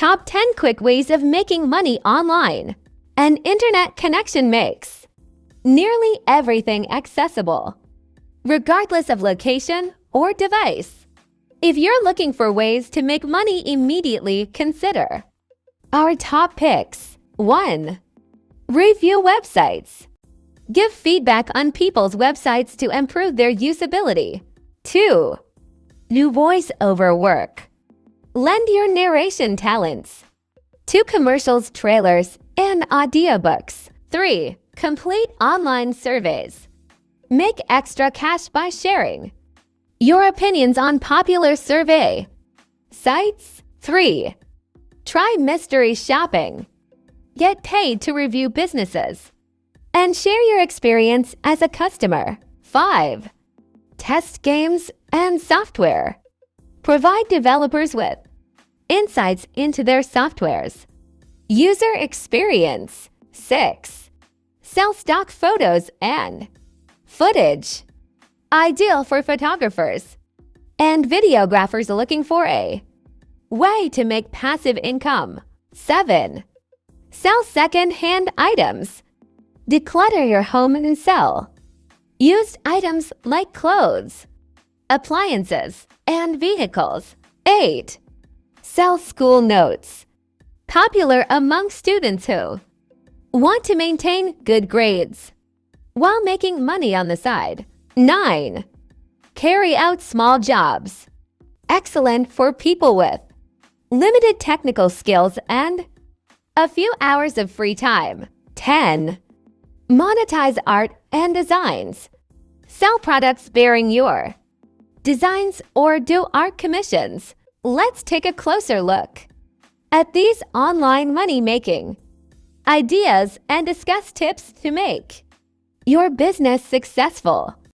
Top 10 quick ways of making money online. An internet connection makes nearly everything accessible, regardless of location or device. If you're looking for ways to make money immediately, consider our top picks. 1. Review websites. Give feedback on people's websites to improve their usability. 2. Do voice-over work. Lend your narration talents to commercials, trailers, and audiobooks. 3. Complete online surveys. Make extra cash by sharing your opinions on popular survey sites. 3. Try mystery shopping. Get paid to review businesses and share your experience as a customer. 5. Test games and software. Provide developers with insights into their softwares. User experience. 6. Sell stock photos and footage. Ideal for photographers and videographers looking for a way to make passive income. 7. Sell second-hand items. Declutter your home and sell used items like clothes, appliances, and vehicles. 8. Sell school notes. Popular among students who want to maintain good grades while making money on the side. 9. Carry out small jobs. Excellent for people with limited technical skills and a few hours of free time. 10. Monetize art and designs. Sell products bearing your designs or do art commissions. Let's take a closer look at these online money-making ideas and discuss tips to make your business successful.